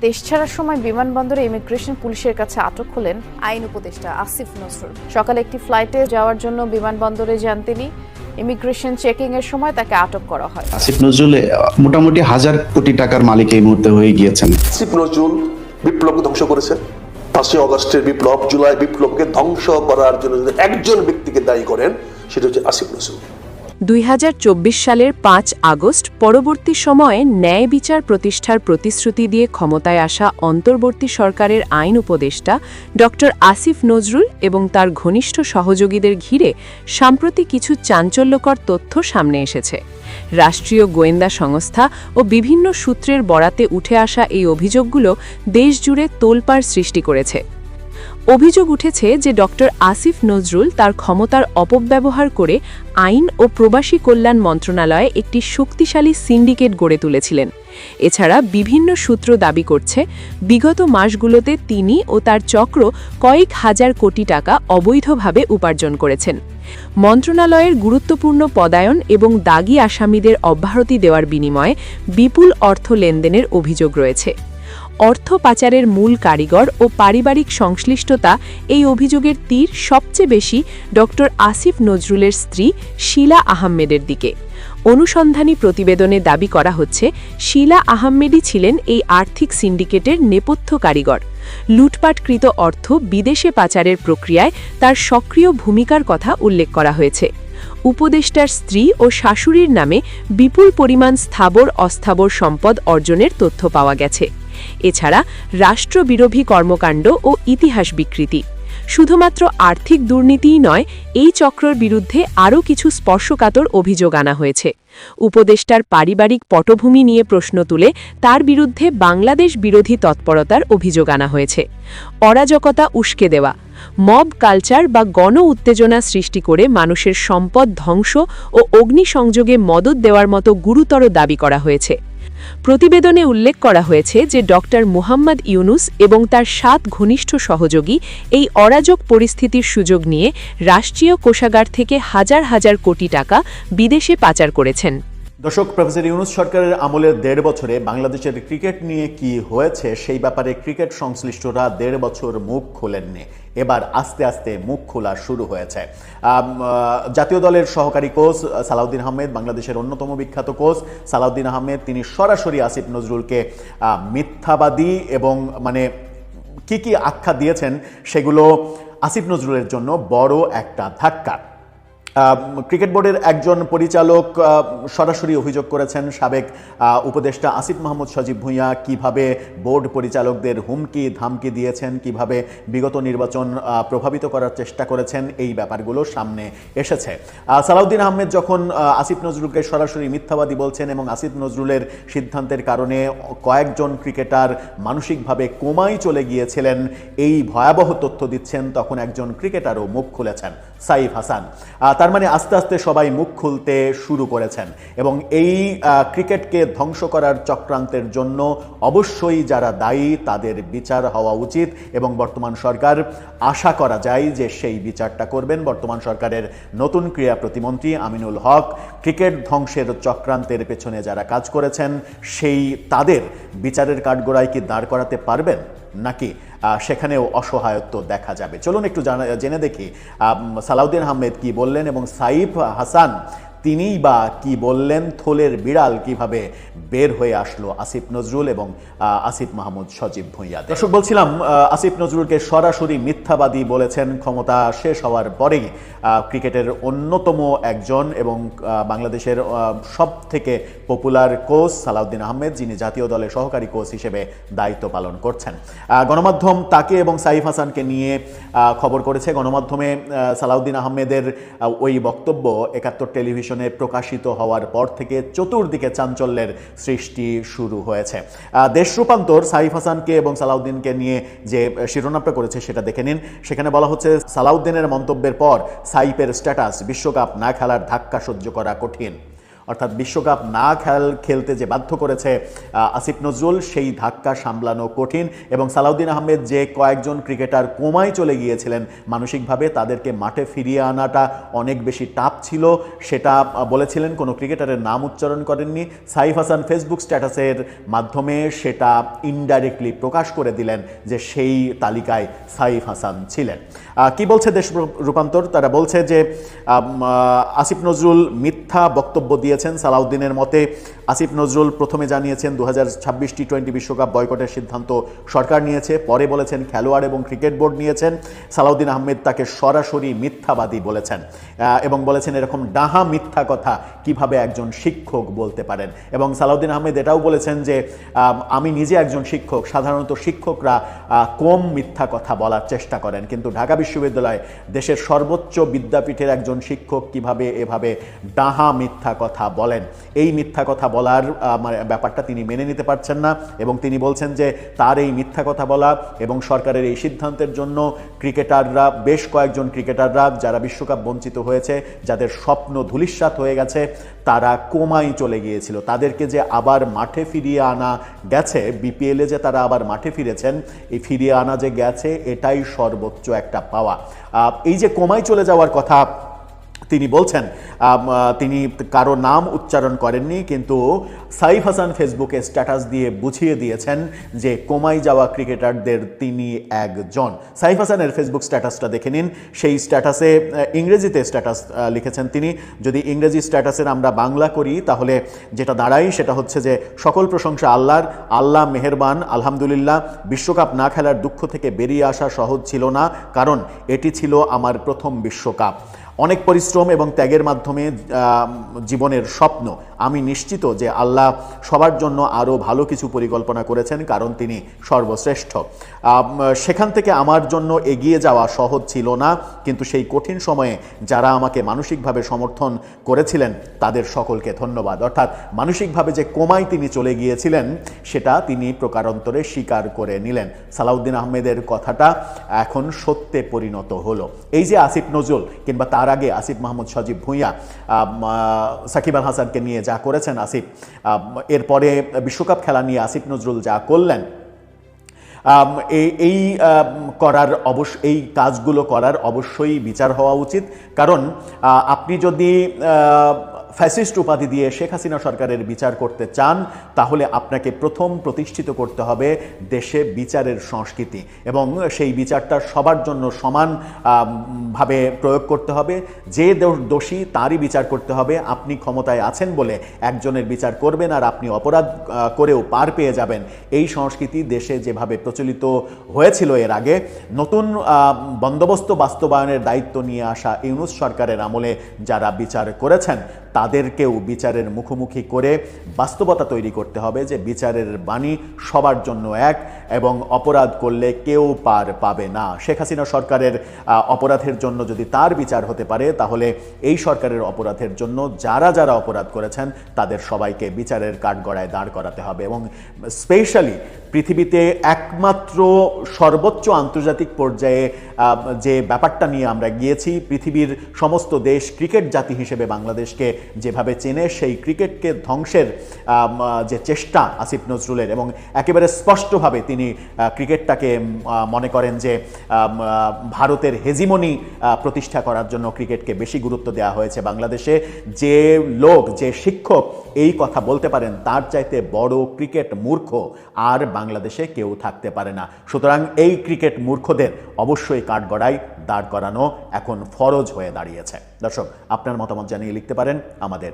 দেশ ছাড়ার সময় বিমানবন্দরে ইমিগ্রেশন পুলিশের কাছে আটক হলেন আইন উপদেষ্টা আসিফ নজরুল। সকালে একটি ফ্লাইটে যাওয়ার জন্য বিমানবন্দরে যান তিনি। ইমিগ্রেশন চেকিং এর সময় তাকে আটক করা হয়। আসিফ নজরুল মোটামুটি 1000 কোটি টাকার মালিক এই মুহূর্তে হয়ে গিয়েছেন। আসিফ নজরুল বিপ্লবকে ধ্বংস করেছে। 5ই আগস্টের বিপ্লব, জুলাই বিপ্লবকে ধ্বংস করার জন্য যদি একজন ব্যক্তিকে দায়ী করেন সেটা হচ্ছে আসিফ নজরুল। 2024 সালের 5 আগস্ট পরবর্তী সময়ে ন্যায় বিচার প্রতিষ্ঠার প্রতিশ্রুতি দিয়ে ক্ষমতায় আসা অন্তর্বর্তী সরকারের আইন উপদেষ্টা ডক্টর আসিফ নজরুল এবং তার ঘনিষ্ঠ সহযোগীদের ঘিরে সাম্প্রতি কিছু চাঞ্চল্যকর তথ্য সামনে এসেছে। রাষ্ট্রীয় গোয়েন্দা সংস্থা ও বিভিন্ন সূত্রের বরাতে উঠে আসা এই অভিযোগগুলো দেশজুড়ে তোলপাড় সৃষ্টি করেছে। অভিযোগ উঠেছে যে ডক্টর আসিফ নজরুল তার ক্ষমতার অপব্যবহার করে আইন ও প্রবাসী কল্যাণ মন্ত্রণালয়ে একটি শক্তিশালী সিন্ডিকেট গড়ে তুলেছিলেন। এছাড়া বিভিন্ন সূত্র দাবি করছে বিগত মাসগুলোতে তিনি ও তার চক্র কয়েক হাজার কোটি টাকা অবৈধভাবে উপার্জন করেছেন। মন্ত্রণালয়ের গুরুত্বপূর্ণ পদায়ন এবং দাগী আসামিদের অব্যাহতি দেওয়ার বিনিময়ে বিপুল অর্থ লেনদেনের অভিযোগ রয়েছে। অর্থ পাচারের মূল কারিগর ও পারিবারিক সংশ্লিষ্টতা এই অভিযোগের তীর সবচেয়ে বেশি ডক্টর আসিফ নজরুলের স্ত্রী শীলা আহমেদের দিকে। অনুসন্ধানী প্রতিবেদনে দাবি করা হচ্ছে শীলা আহমেদই ছিলেন এই আর্থিক সিন্ডিকেটের নেপথ্য কারিগর। লুটপাটকৃত অর্থ বিদেশে পাচারের প্রক্রিয়ায় তার সক্রিয় ভূমিকার কথা উল্লেখ করা হয়েছে। উপদেষ্টার স্ত্রী ও শাশুড়ির নামে বিপুল পরিমাণ স্থাবর অস্থাবর সম্পদ অর্জনের তথ্য পাওয়া গেছে। এছাড়া রাষ্ট্রবিরোধী কর্মকাণ্ড ও ইতিহাস বিকৃতি। শুধুমাত্র আর্থিক দুর্নীতিই নয়, এই চক্রের বিরুদ্ধে আরও কিছু স্পর্শকাতর অভিযোগ আনা হয়েছে। উপদেষ্টার পারিবারিক পটভূমি নিয়ে প্রশ্ন তুলে তার বিরুদ্ধে বাংলাদেশ বিরোধী তৎপরতার অভিযোগ আনা হয়েছে। অরাজকতা উস্কে দেওয়া, মব কালচার বা গণ উত্তেজনা সৃষ্টি করে মানুষের সম্পদ ধ্বংস ও অগ্নিসংযোগে মদত দেওয়ার মতো গুরুতর দাবি করা হয়েছে। প্রতিবেদনে উল্লেখ করা হয়েছে যে ডক্টর মুহাম্মদ ইউনুস এবং তার 7 ঘনিষ্ঠ সহযোগী এই অরাজক পরিস্থিতির সুযোগ নিয়ে রাষ্ট্রীয় কোষাগার থেকে হাজার হাজার কোটি টাকা বিদেশে পাচার করেছেন। দর্শক, প্রফেসর ইউনুস সরকারের আমলের 1.5 বছরে বাংলাদেশের ক্রিকেট নিয়ে কি হয়েছে সেই ব্যাপারে ক্রিকেট সংশ্লিষ্টরা 1.5 বছর মুখ খোলেননি। এবার আস্তে আস্তে মুখ খোলা শুরু হয়েছে। জাতীয় দলের সহকারী কোচ সালাউদ্দিন আহমেদ, বাংলাদেশের অন্যতম বিখ্যাত কোচ সালাউদ্দিন আহমেদ, তিনি সরাসরি আসিফ নজরুলকে মিথ্যাবাদী এবং কি আখ্যা দিয়েছেন সেগুলো আসিফ নজরুলের জন্য বড় একটা ধাক্কা। ক্রিকেট বোর্ডের একজন পরিচালক সরাসরি অভিযোগ করেছেন সাবেক উপদেষ্টা আসিফ মাহমুদ সজীব ভুঁইয়া কিভাবে বোর্ড পরিচালকদের হুমকি ধামকি দিয়েছেন, কিভাবে বিগত নির্বাচন প্রভাবিত করার চেষ্টা করেছেন, এই ব্যাপারগুলো সামনে এসেছে। সালাউদ্দিন আহমেদ যখন আসিফ নজরুলকে সরাসরি মিথ্যাবাদী বলছেন এবং আসিফ নজরুলের সিদ্ধান্তের কারণে কয়েকজন ক্রিকেটার মানসিকভাবে কোমায় চলে গিয়েছিলেন, এই ভয়াবহ তথ্য দিচ্ছেন, তখন একজন ক্রিকেটারও মুখ খুলেছেন, সাইফ হাসান। তার মানে আস্তে আস্তে সবাই মুখ খুলতে শুরু করেছেন এবং এই ক্রিকেটকে ধ্বংস করার চক্রান্তের জন্য অবশ্যই যারা দায়ী তাদের বিচার হওয়া উচিত এবং বর্তমান সরকার আশা করা যায় যে সেই বিচারটা করবেন। বর্তমান সরকারের নতুন ক্রীড়া প্রতিমন্ত্রী আমিনুল হক ক্রিকেট ধ্বংসের চক্রান্তের পেছনে যারা কাজ করেছেন সেই তাদের বিচারের কাঠগড়ায় কি দাঁড় করাতে পারবেন নাকি সেখানেও অসহায়ত্ব দেখা যাবে। চলুন একটু জেনে দেখি সালাউদ্দিন আহমেদ কি বললেন এবং সাইফ হাসান তিনিই বা কি বললেন। থলের বিড়াল কিভাবে বের হয়ে আসলো আসিফ নজরুল এবং আসিফ মাহমুদ সজীব ভুঁইয়া। দর্শক, বলছিলাম আসিফ নজরুলকে সরাসরি মিথ্যাবাদী বলেছেন ক্ষমতা শেষ হওয়ার পরেই ক্রিকেটের অন্যতম একজন এবং বাংলাদেশের সব থেকে পপুলার কোচ সালাউদ্দিন আহমেদ, যিনি জাতীয় দলের সহকারী কোচ হিসেবে দায়িত্ব পালন করছেন। গণমাধ্যম তাকে এবং সাইফ হাসানকে নিয়ে খবর করেছে। গণমাধ্যমে সালাউদ্দিন আহমেদের ওই বক্তব্য 71 টেলিভিশনে প্রকাশিত হওয়ার পর থেকে চতুর্দিকে চাঞ্চল্যের সৃষ্টি শুরু হয়েছে। দেশ রূপান্তর সাইফ হাসানকে এবং সালাউদ্দিনকে নিয়ে যে শিরোনামটা করেছে সেটা দেখে নিন। সেখানে বলা হচ্ছে, সালাউদ্দিনের মন্তব্যের পর সাইফের স্ট্যাটাস, বিশ্বকাপ না খেলার ধাক্কা সহ্য করা কঠিন। অর্থাৎ বিশ্বকাপ না খেলতে যে বাধ্য করেছে আসিফ নজরুল, সেই ধাক্কা সামলানো কঠিন। এবং সালাউদ্দিন আহমেদ যে কয়েকজন ক্রিকেটার কোমায় চলে গিয়েছিলেন মানসিকভাবে, তাদেরকে মাঠে ফিরিয়ে আনাটা অনেক বেশি টাফ ছিল, সেটা বলেছিলেন। কোনো ক্রিকেটারের নাম উচ্চারণ করেননি। সাইফ হাসান ফেসবুক স্ট্যাটাসের মাধ্যমে সেটা ইনডাইরেক্টলি প্রকাশ করে দিলেন যে সেই তালিকায় সাইফ হাসান ছিলেন। কি বলছে দেশ রূপান্তর? তারা বলছে যে আসিফ নজরুল মিথ্যা বক্তব্য দিয়েছেন। সালাউদ্দিনের মতে আসিফ নজরুল প্রথমে জানিয়েছেন 2026 টি20 বিশ্বকাপ বয়কটের সিদ্ধান্ত সরকার নিয়েছে, পরে বলেছেন খেলোয়াড় এবং ক্রিকেট বোর্ড নিয়েছেন। সালাউদ্দিন আহমেদ তাকে সরাসরি মিথ্যাবাদী বলেছেন এবং বলেছেন এরকম ডাহা মিথ্যা কথা কিভাবে একজন শিক্ষক বলতে পারেন। এবং সালাউদ্দিন আহমেদ এটাও বলেছেন যে আমি নিজে একজন শিক্ষক, সাধারণত শিক্ষকরা কম মিথ্যা কথা বলার চেষ্টা করেন, কিন্তু ঢাকা বিশ্ববিদ্যালয় দেশের সর্বোচ্চ বিদ্যাপীঠের একজন শিক্ষক কিভাবে এভাবে ডাহা মিথ্যা কথা বলেন, এই মিথ্যা কথা বলার ব্যাপারটা তিনি মেনে নিতে পারছেন না। এবং তিনি বলছেন যে তার এই মিথ্যা কথা বলা এবং সরকারের এই সিদ্ধান্তের জন্য ক্রিকেটাররা, বেশ কয়েকজন ক্রিকেটাররা যারা বিশ্বকাপ বঞ্চিত হয়েছে, যাদের স্বপ্ন ধূলিসাৎ হয়ে গেছে, তারা কোমায় চলে গিয়েছিল, তাদেরকে যে আবার মাঠে ফিরিয়ে আনা গেছে, বিপিএলে যে তারা আবার মাঠে ফিরেছেন, এই ফিরিয়ে আনা যে গেছে এটাই সর্বোচ্চ একটা পাওয়া। এই যে কোমায় চলে যাওয়ার কথা তিনি বলছেন, তিনি কারো নাম উচ্চারণ করেননি, কিন্তু সাইফ হাসান ফেসবুকে স্ট্যাটাস দিয়ে বুঝিয়ে দিয়েছেন যে কোমায় যাওয়া ক্রিকেটারদের তিনি একজন। সাইফ হাসানের ফেসবুক স্ট্যাটাসটা দেখে নিন। সেই স্ট্যাটাসে ইংরেজিতে স্ট্যাটাস লিখেছেন তিনি। যদি ইংরেজি স্ট্যাটাসের আমরা বাংলা করি তাহলে যেটা দাঁড়ায় সেটা হচ্ছে যে সকল প্রশংসা আল্লাহর, আল্লাহ মেহেরবান, আলহামদুলিল্লাহ। বিশ্বকাপ না খেলার দুঃখ থেকে বেরিয়ে আসা সহজ ছিল না, কারণ এটি ছিল আমার প্রথম বিশ্বকাপ। অনেক পরিশ্রম এবং ত্যাগের মাধ্যমে জীবনের স্বপ্ন। আমি নিশ্চিত যে আল্লাহ সবার জন্য আরও ভালো কিছু পরিকল্পনা করেছেন, কারণ তিনি সর্বশ্রেষ্ঠ। সেখান থেকে আমার জন্য এগিয়ে যাওয়া সহজ ছিল না, কিন্তু সেই কঠিন সময়ে যারা আমাকে মানসিকভাবে সমর্থন করেছিলেন তাদের সকলকে ধন্যবাদ। অর্থাৎ মানসিকভাবে যে কোমায় তিনি চলে গিয়েছিলেন সেটা তিনি প্রকারান্তরে স্বীকার করে নিলেন। সালাউদ্দিন আহমেদের কথাটা এখন সত্যে পরিণত হলো। এই যে আসিফ নজরুল কিংবা তার আগে আসিফ মাহমুদ সজীব ভুঁইয়া সাকিব আল হাসানকে নিয়ে যা করেছেন আসিফ, এরপরে বিশ্বকাপ খেলা নিয়ে আসিফ নজরুল যা করলেন, এই কাজগুলো করার অবশ্যই বিচার হওয়া উচিত। কারণ আপনি যদি ফ্যাসিস্ট উপাধি দিয়ে শেখ হাসিনা সরকারের বিচার করতে চান, তাহলে আপনাকে প্রথম প্রতিষ্ঠিত করতে হবে দেশে বিচারের সংস্কৃতি, এবং সেই বিচারটা সবার জন্য সমানভাবে প্রয়োগ করতে হবে। যে দোষী তারই বিচার করতে হবে। আপনি ক্ষমতায় আছেন বলে একজনের বিচার করবেন আর আপনি অপরাধ করেও পার পেয়ে যাবেন, এই সংস্কৃতি দেশে যেভাবে প্রচলিত হয়েছিল এর আগে, নতুন বন্দোবস্ত বাস্তবায়নের দায়িত্ব নিয়ে আসা ইউনূস সরকারের আমলে যারা বিচার করেছেন তাদেরকেও বিচারের মুখোমুখি করে বাস্তবতা তৈরি করতে হবে যে বিচারের বাণী সবার জন্য এক, এবং অপরাধ করলে কেউ পার পাবে না। শেখ হাসিনা সরকারের অপরাধের জন্য যদি তার বিচার হতে পারে, তাহলে এই সরকারের অপরাধের জন্য যারা যারা অপরাধ করেছেন তাদের সবাইকে বিচারের কাঠগড়ায় দাঁড় করাতে হবে। এবং স্পেশালি পৃথিবীতে একমাত্র সর্বোচ্চ আন্তর্জাতিক পর্যায়ে যে ব্যাপারটা নিয়ে আমরা গিয়েছি, পৃথিবীর সমস্ত দেশ ক্রিকেট জাতি হিসেবে বাংলাদেশকে যেভাবে চেনে, সেই ক্রিকেটকে ধ্বংসের যে চেষ্টা আসিফ নজরুলের, এবং একেবারে স্পষ্টভাবে তিনি ক্রিকেটটাকে মনে করেন যে ভারতের হেজিমনি প্রতিষ্ঠা করার জন্য ক্রিকেটকে বেশি গুরুত্ব দেওয়া হয়েছে বাংলাদেশে। যে লোক, যে শিক্ষক এই কথা বলতে পারেন, তার চাইতে বড় ক্রিকেট মূর্খ আর বাংলাদেশে কেউ থাকতে পারে না। সুতরাং এই ক্রিকেট মূর্খদের অবশ্যই কাঠগড়ায় দাঁড় করানো এখন ফরজ হয়ে দাঁড়িয়েছে। দর্শক, আপনার মতামত জানিয়ে লিখতে পারেন আমাদের